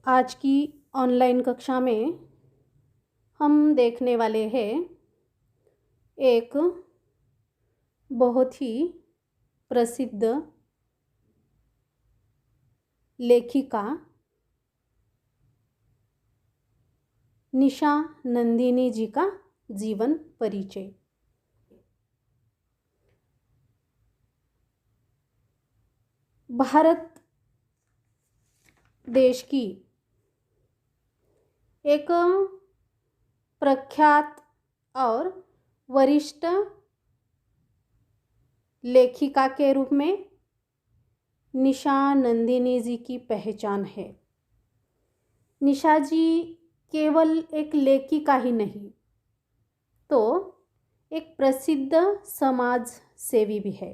आज की ऑनलाइन कक्षा में हम देखने वाले हैं एक बहुत ही प्रसिद्ध लेखिका निशा नंदिनी जी का जीवन परिचय। भारत देश की एक प्रख्यात और वरिष्ठ लेखिका के रूप में निशा नंदिनी जी की पहचान है। निशा जी केवल एक लेखिका ही नहीं तो एक प्रसिद्ध समाज सेवी भी है।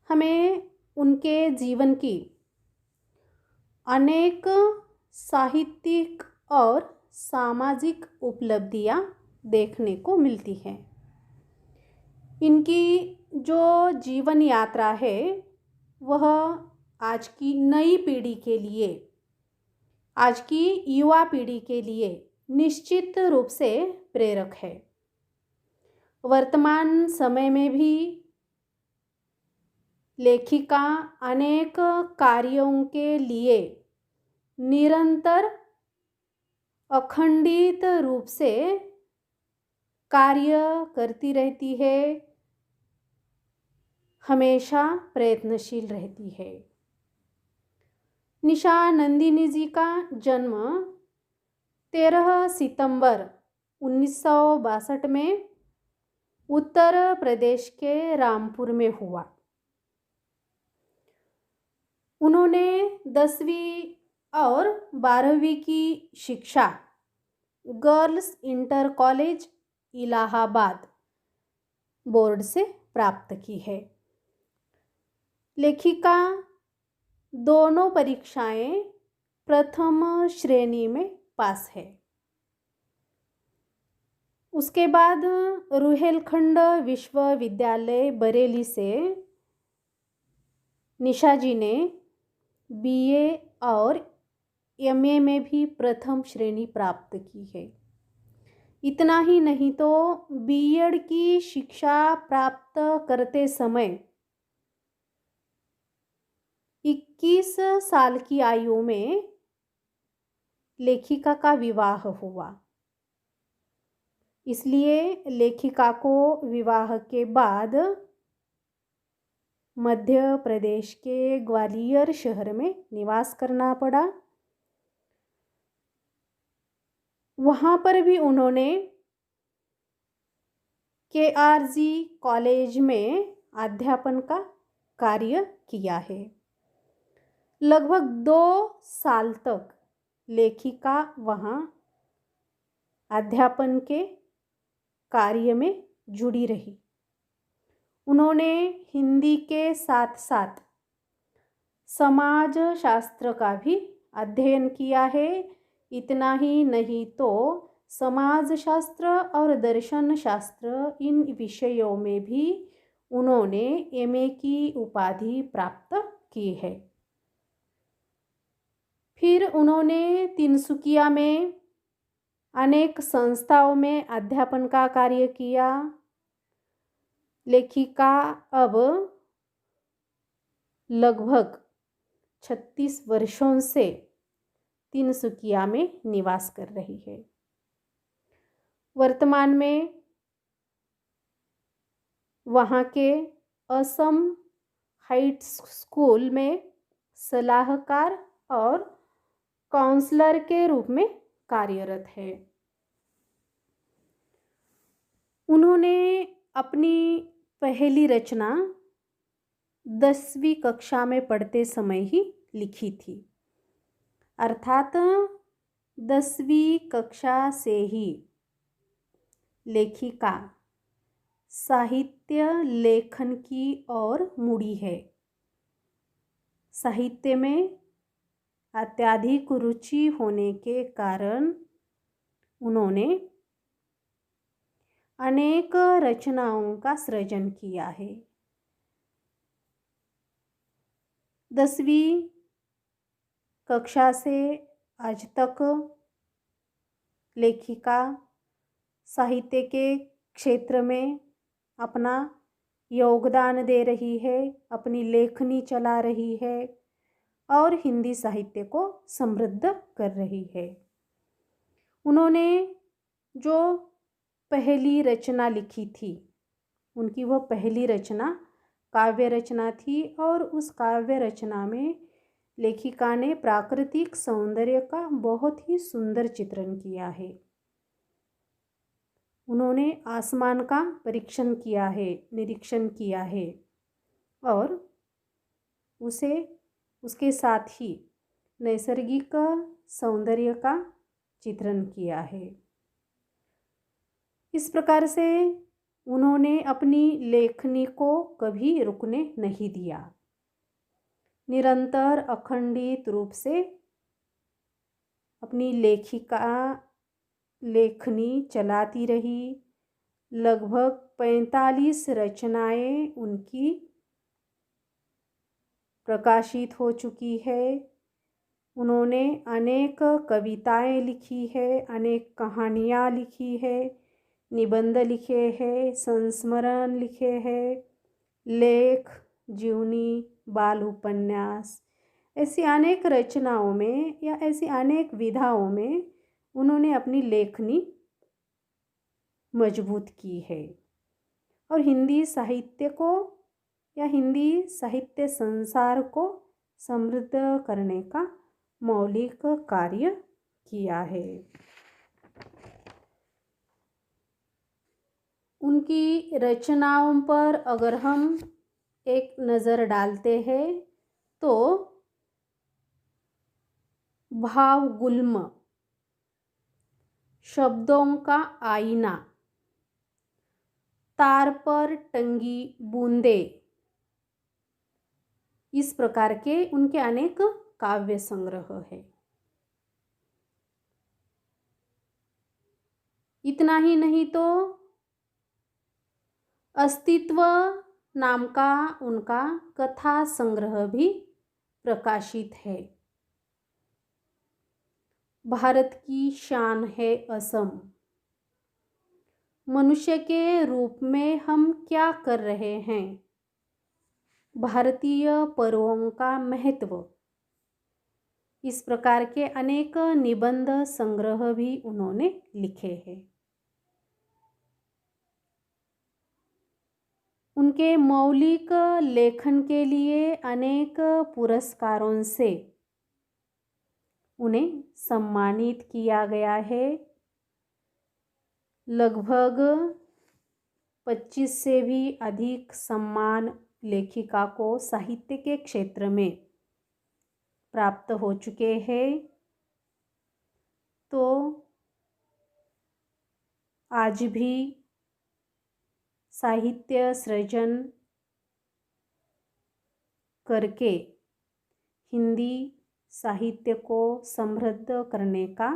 हमें उनके जीवन की अनेक साहित्यिक और सामाजिक उपलब्धियां देखने को मिलती हैं। इनकी जो जीवन यात्रा है वह आज की नई पीढ़ी के लिए, आज की युवा पीढ़ी के लिए निश्चित रूप से प्रेरक है। वर्तमान समय में भी लेखिका अनेक कार्यों के लिए निरंतर अखंडित रूप से कार्य करती रहती है, हमेशा प्रयत्नशील रहती है। निशा नंदिनी जी का जन्म 13 सितंबर 1962 में उत्तर प्रदेश के रामपुर में हुआ। उन्होंने 10वीं और 12वीं की शिक्षा girls inter college Allahabad board से प्राप्त की है। लेखिका दोनों परीक्षाएं प्रथम श्रेणी में पास है। उसके बाद रुहेलखंड विश्वविद्यालय बरेली से निशा जी ने बीए और एमए में भी प्रथम श्रेणी प्राप्त की है। इतना ही नहीं तो बीएड की शिक्षा प्राप्त करते समय 21 साल की आयु में लेखिका का विवाह हुआ। इसलिए लेखिका को विवाह के बाद मध्य प्रदेश के ग्वालियर शहर में निवास करना पड़ा। वहाँ पर भी उन्होंने KRG कॉलेज में अध्यापन का कार्य किया है। लगभग 2 साल तक लेखिका वहाँ अध्यापन के कार्य में जुड़ी रही। उन्होंने हिंदी के साथ साथ समाज शास्त्र का भी अध्ययन किया है। इतना ही नहीं तो समाज शास्त्र और दर्शन शास्त्र इन विषयों में भी उन्होंने एमए की उपाधि प्राप्त की है। फिर उन्होंने तिनसुकिया में अनेक संस्थाओं में अध्यापन का कार्य किया। लेखिका अब लगभग 36 वर्षों से तिनसुकिया में निवास कर रही है। वर्तमान में वहाँ के असम हाइट्स स्कूल में सलाहकार और काउंसलर के रूप में कार्यरत है। उन्होंने अपनी पहली रचना 10वीं कक्षा में पढ़ते समय ही लिखी थी। अर्थात 10वीं कक्षा से ही लेखिका साहित्य लेखन की ओर मुड़ी है। साहित्य में अत्यधिक रुचि होने के कारण उन्होंने अनेक रचनाओं का सृजन किया है। 10वीं कक्षा से आज तक लेखिका साहित्य के क्षेत्र में अपना योगदान दे रही है, अपनी लेखनी चला रही है और हिंदी साहित्य को समृद्ध कर रही है। उन्होंने जो पहली रचना लिखी थी, उनकी वह पहली रचना काव्य रचना थी और उस काव्य रचना में लेखिका ने प्राकृतिक सौंदर्य का बहुत ही सुंदर चित्रण किया है। उन्होंने आसमान का परीक्षण किया है, निरीक्षण किया है और उसके साथ ही नैसर्गिक सौंदर्य का चित्रण किया है। इस प्रकार से उन्होंने अपनी लेखनी को कभी रुकने नहीं दिया। निरंतर अखंडित रूप से अपनी लेखनी चलाती रही। लगभग 45 रचनाएं उनकी प्रकाशित हो चुकी है। उन्होंने अनेक कविताएं लिखी है, अनेक कहानियाँ लिखी है, निबंध लिखे हैं, संस्मरण लिखे हैं, लेख, जीवनी, बाल उपन्यास, ऐसी अनेक रचनाओं में या ऐसी अनेक विधाओं में उन्होंने अपनी लेखनी मजबूत की है और हिंदी साहित्य को या हिंदी साहित्य संसार को समृद्ध करने का मौलिक कार्य किया है। उनकी रचनाओं पर अगर हम एक नज़र डालते हैं तो भावगुल्म, शब्दों का आईना, तार पर टंगी बूंदे, इस प्रकार के उनके अनेक काव्य संग्रह है। इतना ही नहीं तो अस्तित्व नाम का उनका कथा संग्रह भी प्रकाशित है। भारत की शान है असम, मनुष्य के रूप में हम क्या कर रहे हैं, भारतीय पर्वों का महत्व, इस प्रकार के अनेक निबंध संग्रह भी उन्होंने लिखे हैं। उनके मौलिक लेखन के लिए अनेक पुरस्कारों से उन्हें सम्मानित किया गया है। लगभग 25 से भी अधिक सम्मान लेखिका को साहित्य के क्षेत्र में प्राप्त हो चुके हैं। तो आज भी साहित्य सृजन करके हिंदी साहित्य को समृद्ध करने का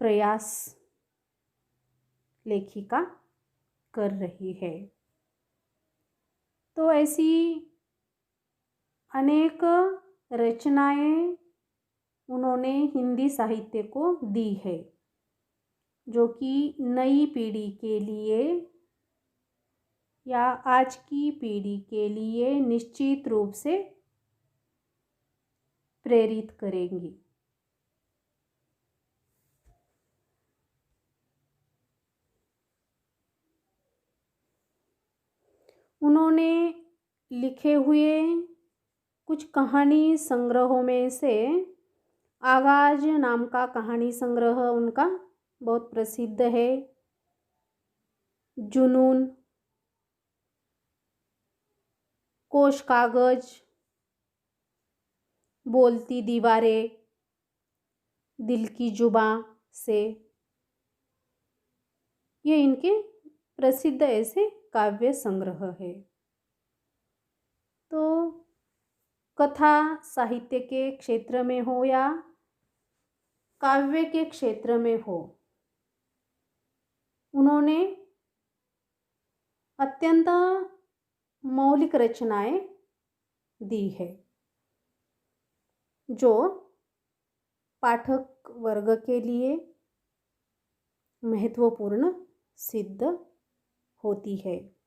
प्रयास लेखिका कर रही है। तो ऐसी अनेक रचनाएं उन्होंने हिंदी साहित्य को दी है, जो कि नई पीढ़ी के लिए या आज की पीढ़ी के लिए निश्चित रूप से प्रेरित करेंगी। उन्होंने लिखे हुए कुछ कहानी संग्रहों में से आगाज नाम का कहानी संग्रह उनका बहुत प्रसिद्ध है। जुनून, कोश कागज, बोलती दीवारें, दिल की जुबां से, ये इनके प्रसिद्ध ऐसे काव्य संग्रह है। तो कथा साहित्य के क्षेत्र में हो या काव्य के क्षेत्र में हो, उन्होंने अत्यंत मौलिक रचनाएं दी है। जो पाठक वर्ग के लिए महत्वपूर्ण सिद्ध होती है।